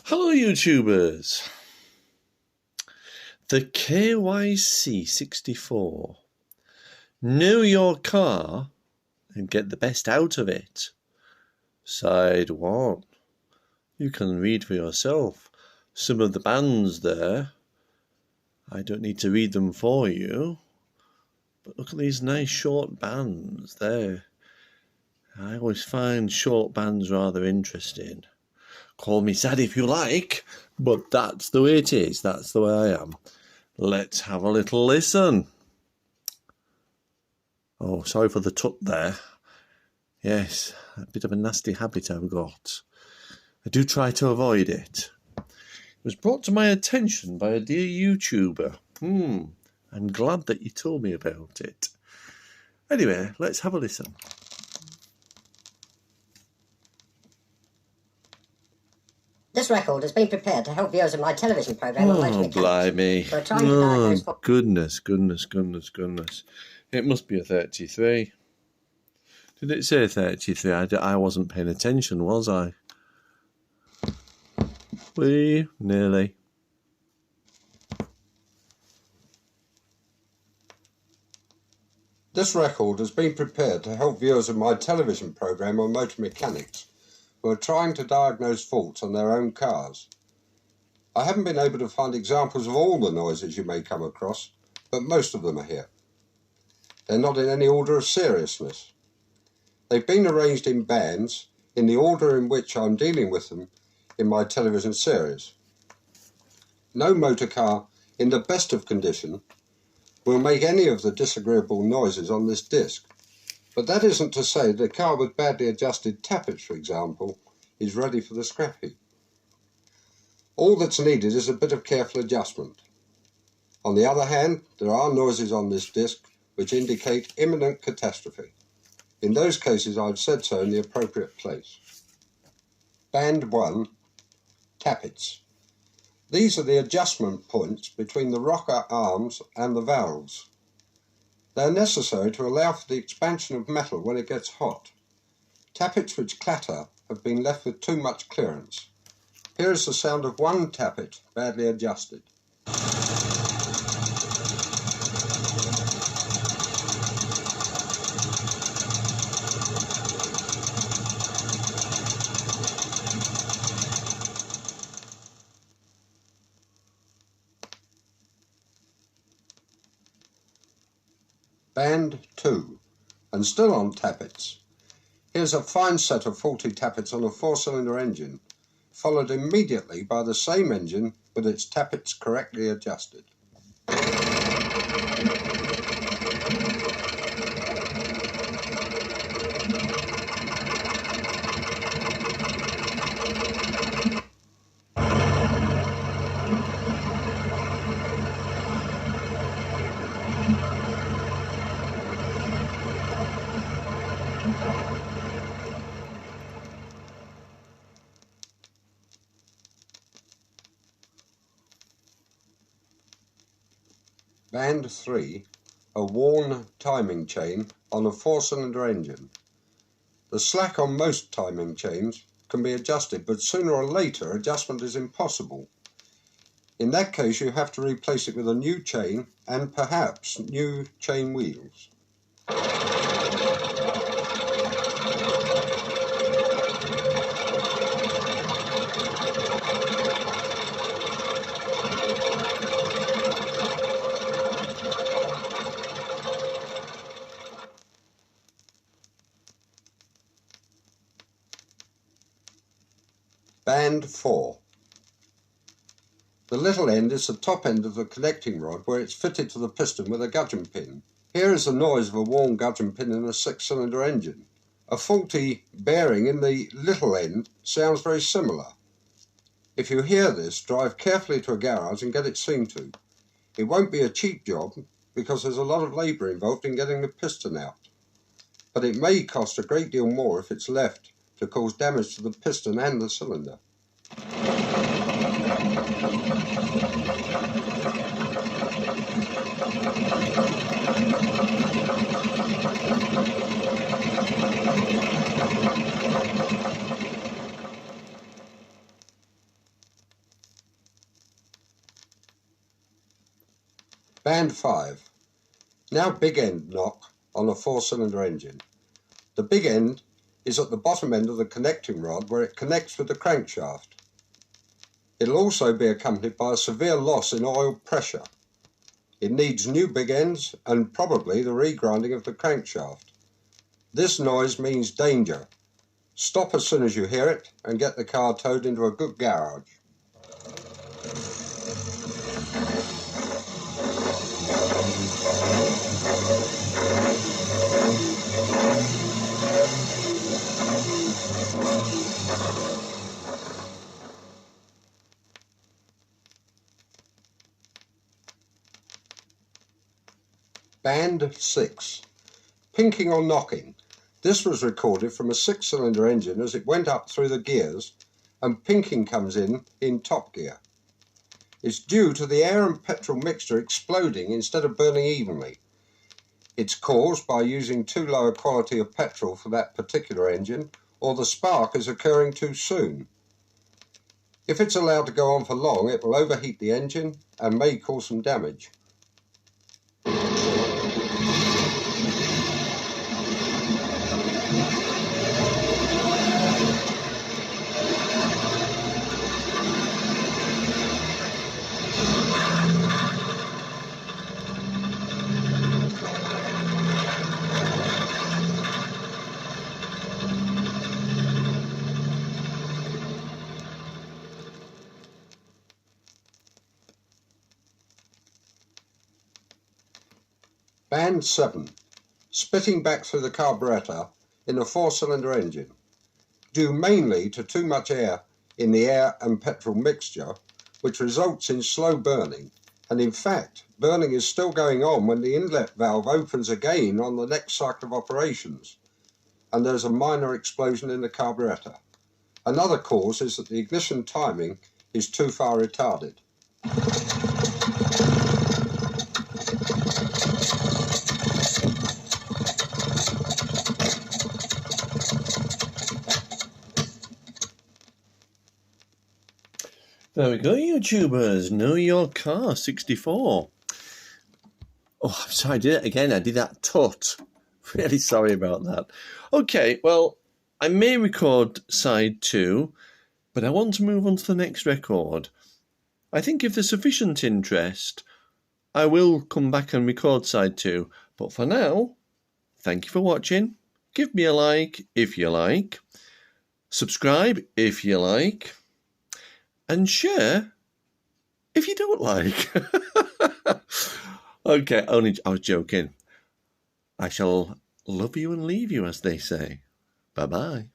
Hello YouTubers, the KYC64. Know your car and get the best out of it. Side 1. You can read for yourself some of the bands there. I don't need to read them for you, but look at these nice short bands there. I always find short bands rather interesting. Call me sad if you like, but that's the way it is. That's the way I am. Let's have a little listen. Oh, sorry for the tut there. Yes, a bit of a nasty habit I've got. I do try to avoid it. It was brought to my attention by a dear YouTuber. I'm glad that you told me about it. Anyway, let's have a listen. This record has been prepared to help viewers of my television programme on Motor Mechanics. Blimey. We're trying to diagnose Goodness. It must be a 33. Did it say 33? I wasn't paying attention, was I? Nearly. This record has been prepared to help viewers of my television programme on Motor Mechanics who are trying to diagnose faults on their own cars. I haven't been able to find examples of all the noises you may come across, but most of them are here. They're not in any order of seriousness. They've been arranged in bands in the order in which I'm dealing with them in my television series. No motor car in the best of condition will make any of the disagreeable noises on this disc. But that isn't to say the car with badly adjusted tappets, for example, is ready for the scrap heap. All that's needed is a bit of careful adjustment. On the other hand, there are noises on this disc which indicate imminent catastrophe. In those cases, I've said so in the appropriate place. Band 1, tappets. These are the adjustment points between the rocker arms and the valves. They are necessary to allow for the expansion of metal when it gets hot. Tappets which clatter have been left with too much clearance. Here is the sound of one tappet badly adjusted. Band 2, and still on tappets. Here's a fine set of faulty tappets on a 4-cylinder engine, followed immediately by the same engine with its tappets correctly adjusted. Band 3, a worn timing chain on a 4-cylinder engine. The slack on most timing chains can be adjusted, but sooner or later adjustment is impossible. In that case, you have to replace it with a new chain and perhaps new chain wheels. Band 4. The little end is the top end of the connecting rod where it's fitted to the piston with a gudgeon pin. Here is the noise of a worn gudgeon pin in a 6-cylinder engine. A faulty bearing in the little end sounds very similar. If you hear this, drive carefully to a garage and get it seen to. It won't be a cheap job because there's a lot of labour involved in getting the piston out. But it may cost a great deal more if it's left to cause damage to the piston and the cylinder. Band 5. Now big end knock on a 4-cylinder engine. The big end is at the bottom end of the connecting rod where it connects with the crankshaft. It'll also be accompanied by a severe loss in oil pressure. It needs new big ends and probably the regrinding of the crankshaft. This noise means danger. Stop as soon as you hear it and get the car towed into a good garage. Band 6. Pinking or knocking. This was recorded from a 6-cylinder engine as it went up through the gears, and pinking comes in top gear. It's due to the air and petrol mixture exploding instead of burning evenly. It's caused by using too low a quality of petrol for that particular engine, or the spark is occurring too soon. If it's allowed to go on for long, it will overheat the engine and may cause some damage. Band 7. Spitting back through the carburettor in a 4-cylinder engine, due mainly to too much air in the air and petrol mixture, which results in slow burning, and in fact burning is still going on when the inlet valve opens again on the next cycle of operations, and there's a minor explosion in the carburettor. Another cause is that the ignition timing is too far retarded. There we go, YouTubers. Know Your Car 64. Oh, I'm sorry, I did it again. I did that tut. Really sorry about that. Okay, well, I may record side 2, but I want to move on to the next record. I think if there's sufficient interest, I will come back and record side 2. But for now, thank you for watching. Give me a like if you like. Subscribe if you like. And share if you don't like. Okay, I was joking. I shall love you and leave you, as they say. Bye-bye.